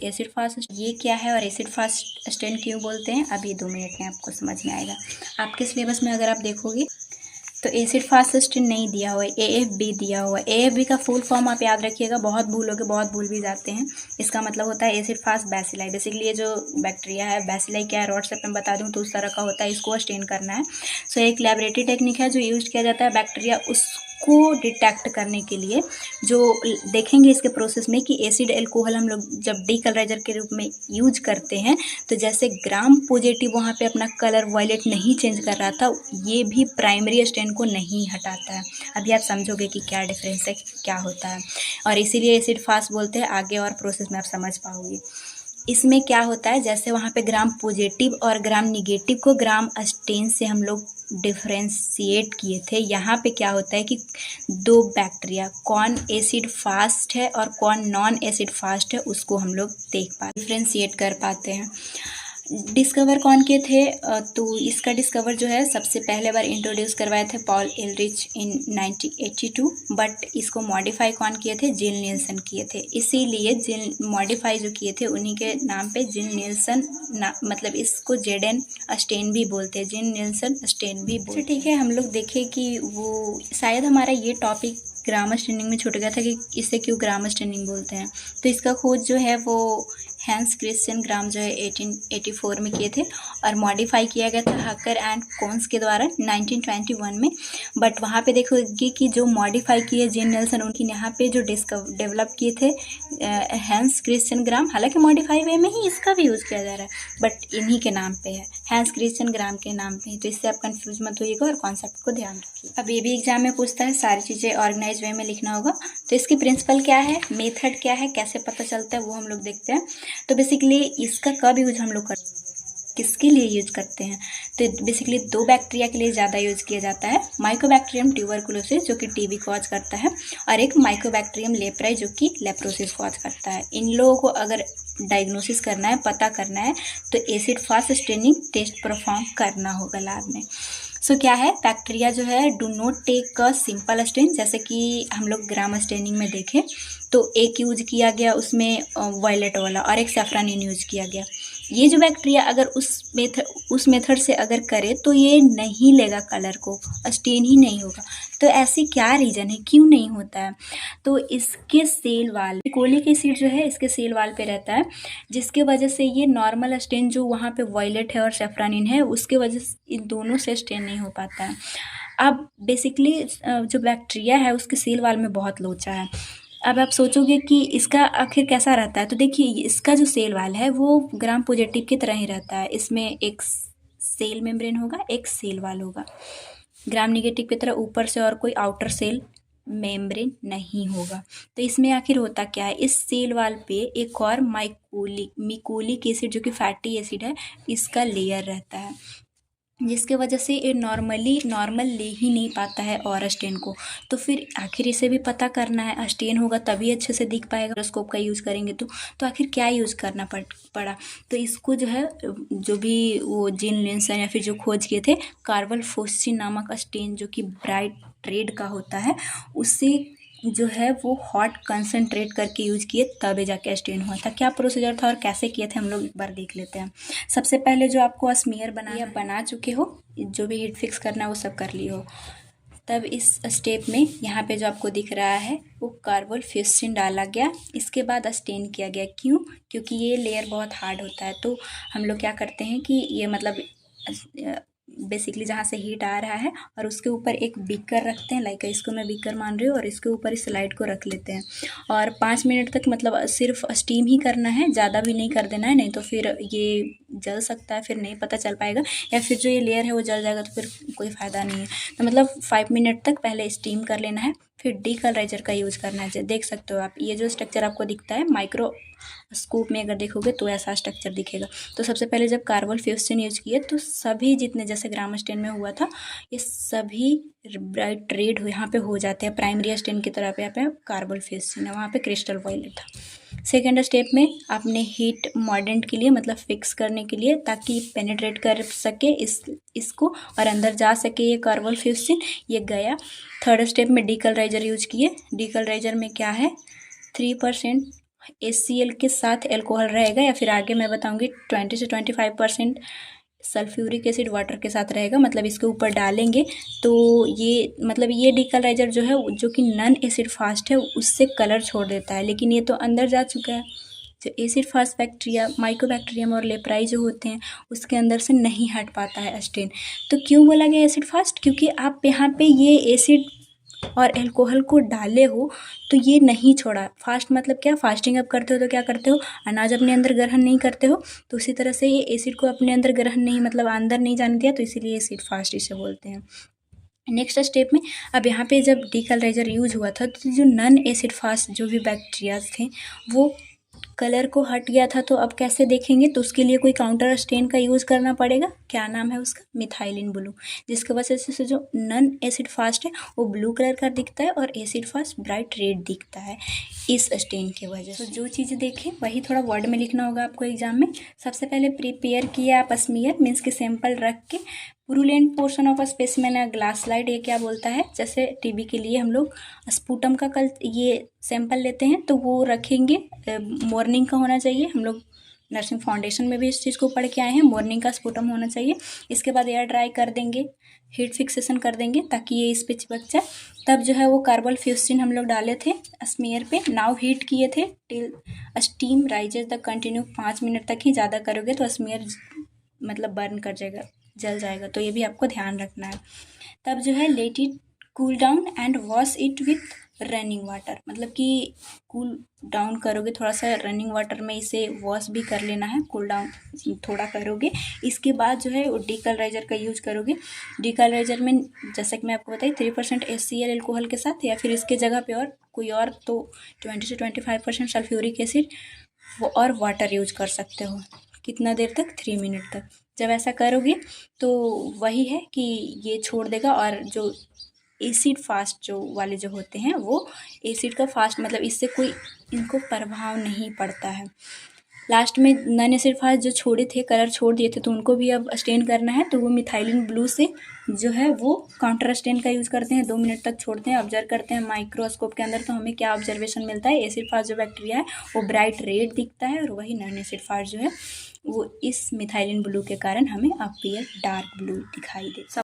Acid fast ये क्या है और एसिड फास्ट स्टेन क्यों बोलते हैं, अभी 2 मिनट में आपको समझ में आएगा। आपके सिलेबस में अगर आप देखोगे तो एसिड फास्ट स्टेन नहीं दिया हुआ है, AFB दिया हुआ है। AFB का फुल फॉर्म आप याद रखिएगा, बहुत भूलोगे, बहुत भूल भी जाते हैं। इसका मतलब होता है एसिड फास्ट बैसिलाई। बेसिकली ये जो बैक्टीरिया है, बैसिलाई क्या है व्हाट्सएप में बता दूं तो उस तरह का होता है, इसको स्टेन करना है। सो एक लैबोरेटरी टेक्निक है जो यूज किया जाता है बैक्टीरिया उसको डिटेक्ट करने के लिए। जो देखेंगे इसके प्रोसेस में कि एसिड एल्कोहल हम लोग जब डीकलराइजर के रूप में यूज करते हैं तो जैसे ग्राम पॉजिटिव वहाँ पे अपना कलर वायलेट नहीं चेंज कर रहा था, ये भी प्राइमरी स्टेन को नहीं हटाता है। अभी आप समझोगे कि क्या डिफरेंस है, क्या होता है, और इसीलिए एसिड फास्ट बोलते हैं। आगे और प्रोसेस में आप समझ पाओगे। इसमें क्या होता है, जैसे वहाँ पे ग्राम पॉजिटिव और ग्राम निगेटिव को ग्राम स्टेन से हम लोग डिफ्रेंशिएट किए थे, यहाँ पे क्या होता है कि दो बैक्टीरिया कौन एसिड फास्ट है और कौन नॉन एसिड फास्ट है उसको हम लोग देख पाते, डिफ्रेंशिएट कर पाते हैं। डिस्कवर कौन किए थे, तो इसका डिस्कवर जो है सबसे पहले बार इंट्रोड्यूस करवाए थे पॉल एलरिच इन 1982, बट इसको मॉडिफाई कौन किए थे, जिल नील्सन किए थे। इसीलिए जिल मॉडिफाई जो किए थे उन्हीं के नाम पे जिल नील्सन मतलब इसको जेडन स्टेन भी बोलते हैं, जिल नील्सन स्टेन भी बोलते हैं। ठीक है, हम लोग देखें कि वो शायद हमारा ये टॉपिक ग्रामर स्टेनिंग में छूट गया था कि इसे क्यों ग्रामर स्टेनिंग बोलते हैं। तो इसका खोज जो है वो हैंस क्रिश्चियन ग्राम जो है 1884 में किए थे और मॉडिफाई किया गया था हकर एंड कोन्स के द्वारा 1921 में। बट वहाँ पे देखोगे कि जो मॉडिफाई किए जिल नील्सन, उनकी यहाँ पे जो डेवलप किए थे हैंस क्रिश्चियन ग्राम, हालांकि मॉडिफाई वे में ही इसका भी यूज़ किया जा रहा है, बट इन्हीं के नाम पे है, हैंस क्रिश्चियन ग्राम के नाम पे। तो इससे आप कंफ्यूज मत होइएगा और कॉन्सेप्ट को ध्यान रखिए। अब ये भी एग्जाम में पूछता है, सारी चीज़ें ऑर्गेनाइज वे में लिखना होगा। तो इसकी प्रिंसिपल क्या है, मेथड क्या है, कैसे पता चलता है, वो हम लोग देखते हैं। तो बेसिकली इसका कब यूज हम लोग किसके लिए यूज करते हैं, तो बेसिकली दो बैक्टीरिया के लिए ज़्यादा यूज किया जाता है। माइकोबैक्टीरियम ट्यूबरकुलोसिस जो कि टीबी कॉज करता है, और एक माइकोबैक्टीरियम लेप्राई जो कि लेप्रोसिस कॉज करता है। इन लोगों को अगर डायग्नोसिस करना है, पता करना है, तो acid fast staining test perform करना होगा लैब में। सो क्या है, बैक्टीरिया जो है do not take a simple stain, जैसे कि हम लोग ग्राम स्टेनिंग में देखें तो एक यूज किया गया उसमें वायलेट वाला और एक सैफरानिन यूज किया गया। ये जो बैक्टीरिया अगर उस मेथड से अगर करे तो ये नहीं लेगा कलर को, स्टेन ही नहीं होगा। तो ऐसी क्या रीज़न है, क्यों नहीं होता है, तो इसके सेल वाल कोलिक एसिड जो है इसके सेल वाल पे रहता है, जिसके वजह से ये नॉर्मल स्टेन जो वहाँ पे वायलेट है और सैफरानिन है उसके वजह से इन दोनों से स्टेन नहीं हो पाता है। अब बेसिकली जो बैक्टीरिया है उसके सेल वाल में बहुत लोचा है। अब आप सोचोगे कि इसका आखिर कैसा रहता है, तो देखिए इसका जो सेल वाल है वो ग्राम पॉजिटिव की तरह ही रहता है। इसमें एक सेल मेम्ब्रेन होगा, एक सेल वाल होगा। ग्राम निगेटिव की तरह ऊपर से और कोई आउटर सेल मेम्ब्रेन नहीं होगा। तो इसमें आखिर होता क्या है, इस सेल वाल पे एक और मिकोलिक एसिड जो कि फैटी एसिड है, इसका लेयर रहता है, जिसके वजह से ये नॉर्मल ले ही नहीं पाता है और स्टेन को। तो फिर आखिर इसे भी पता करना है, स्टेन होगा तभी अच्छे से दिख पाएगा, माइक्रोस्कोप का यूज़ करेंगे तो आखिर क्या यूज़ करना पड़ा। तो इसको जो है जो भी वो जिल नील्सन या फिर जो खोज किए थे, कार्बोफोस्फिन नामक स्टेन जो कि ब्राइट रेड का होता है, उससे जो है वो हॉट कंसनट्रेट करके यूज किए, तब जाके स्टेन हुआ था। क्या प्रोसीजर था और कैसे किए थे हम लोग एक बार देख लेते हैं। सबसे पहले जो आपको स्मीयर बना चुके हो, जो भी हीट फिक्स करना है वो सब कर लिए हो, तब इस स्टेप में यहाँ पे जो आपको दिख रहा है वो कार्बोफोस्फिन डाला गया, इसके बाद स्टेन किया गया। क्यों, क्योंकि ये लेयर बहुत हार्ड होता है। तो हम लोग क्या करते हैं कि ये मतलब बेसिकली जहाँ से हीट आ रहा है और उसके ऊपर एक बीकर रखते हैं, लाइक इसको मैं बीकर मान रही हूँ, और इसके ऊपर इस स्लाइड को रख लेते हैं और 5 मिनट तक मतलब सिर्फ स्टीम ही करना है, ज़्यादा भी नहीं कर देना है, नहीं तो फिर ये जल सकता है, फिर नहीं पता चल पाएगा, या फिर जो ये लेयर है वो जल जाएगा तो फिर कोई फ़ायदा नहीं है। तो मतलब 5 मिनट तक पहले स्टीम कर लेना है, फिर डीकलराइजर का यूज़ करना है। देख सकते हो आप, ये जो स्ट्रक्चर आपको दिखता है माइक्रोस्कोप में अगर देखोगे तो ऐसा स्ट्रक्चर दिखेगा। तो सबसे पहले जब कार्बोफोस्फिन यूज किए तो सभी जितने जैसे ग्राम स्टेन में हुआ था, ये सभी ब्राइट रेड यहाँ पे हो जाते हैं। प्राइमरी स्टेन की तरह पे यहाँ पे कार्बोफोस्फिन है, वहाँ पे क्रिस्टल वायलेट था। सेकेंड स्टेप में आपने हीट मॉर्डेंट के लिए मतलब फिक्स करने के लिए, ताकि पेनिट्रेट कर सके इसको और अंदर जा सके ये कार्बोफोस्फिन, ये गया। थर्ड स्टेप में डीकलराइजर यूज किए। डीकलराइजर में क्या है, 3% HCl के साथ एल्कोहल रहेगा, या फिर आगे मैं बताऊंगी 20 से 25% सल्फ्यूरिक एसिड वाटर के साथ रहेगा। मतलब इसके ऊपर डालेंगे तो ये मतलब ये डीकलराइजर जो है जो कि नॉन एसिड फास्ट है उससे कलर छोड़ देता है, लेकिन ये तो अंदर जा चुका है। जो एसिड फास्ट बैक्टीरिया, माइकोबैक्टीरियम और लेप्राई जो होते हैं उसके अंदर से नहीं हट पाता है स्टेन। तो क्यों बोला गया एसिड फास्ट? क्योंकि आप यहाँ पे ये एसिड और अल्कोहल को डाले हो तो ये नहीं छोड़ा। फास्ट मतलब क्या? फास्टिंग आप करते हो तो क्या करते हो? अनाज अपने अंदर ग्रहण नहीं करते हो, तो उसी तरह से ये एसिड को अपने अंदर ग्रहण नहीं, मतलब अंदर नहीं जाने दिया, तो इसीलिए एसिड फास्ट इसे बोलते हैं। नेक्स्ट स्टेप में अब यहाँ पे जब डीकलराइजर यूज हुआ था तो जो नॉन एसिड फास्ट जो भी बैक्टीरियाज थे वो कलर को हट गया था। तो अब कैसे देखेंगे? तो उसके लिए कोई काउंटर स्टेन का यूज़ करना पड़ेगा। क्या नाम है उसका? मिथाइलिन ब्लू, जिसकी वजह से जो नॉन एसिड फास्ट है वो ब्लू कलर का दिखता है और एसिड फास्ट ब्राइट रेड दिखता है इस स्टेन की वजह से। तो जो चीज़ें देखें वही थोड़ा वर्ड में लिखना होगा आपको एग्जाम में। सबसे पहले प्रिपेयर किया आप स्मीयर, मीन्स के सैंपल रख के purulent portion of specimen glass slide, ये क्या बोलता है? जैसे टीबी के लिए हम लोग स्पूटम का ये सैंपल लेते हैं तो वो रखेंगे, मॉर्निंग का होना चाहिए। हम लोग नर्सिंग फाउंडेशन में भी इस चीज़ को पढ़ के आए हैं, मॉर्निंग का स्पूटम होना चाहिए। इसके बाद एयर ड्राई कर देंगे, हीट फिक्सेशन कर देंगे ताकि ये इस पे चिपक जाए। तब जो है वो कार्बल फ्यूस्टिन हम लोग डाले थे स्मीयर पे, नाव हीट किए थे till steam rises the continue 5 minute तक ही। ज़्यादा करोगे तो स्मीयर मतलब बर्न कर जाएगा, जल जाएगा, तो ये भी आपको ध्यान रखना है। तब जो है let it cool down and wash it with running water, मतलब कि कूल डाउन करोगे थोड़ा सा, रनिंग वाटर में इसे वॉश भी कर लेना है, कूल डाउन थोड़ा करोगे। इसके बाद जो है वो डीकलराइजर का यूज करोगे। डीकलराइजर में जैसा कि मैं आपको बताई 3% HCl एल्कोहल के साथ, या फिर इसके जगह पे और कोई और तो 20 से 25% सल्फ्यूरिक एसिड वो और वाटर यूज कर सकते हो। कितना देर तक? 3 मिनट तक। जब ऐसा करोगे तो वही है कि ये छोड़ देगा, और जो एसिड फास्ट जो वाले जो होते हैं वो एसिड का फास्ट मतलब इससे कोई इनको प्रभाव नहीं पड़ता है। लास्ट में नॉन एसिड फास्ट जो छोड़े थे, कलर छोड़ दिए थे, तो उनको भी अब स्टेन करना है। तो वो मिथाइलिन ब्लू से जो है वो काउंटर स्टेन का यूज़ करते हैं। 2 मिनट तक छोड़ते हैं, ऑब्जर्व करते हैं माइक्रोस्कोप के अंदर। तो हमें क्या ऑब्जर्वेशन मिलता है? एसिड फास्ट जो बैक्टीरिया है वो ब्राइट रेड दिखता है, और वही नॉन एसिड फास्ट जो है वो इस मिथाइलिन ब्लू के कारण हमें अपीयर डार्क ब्लू दिखाई दे।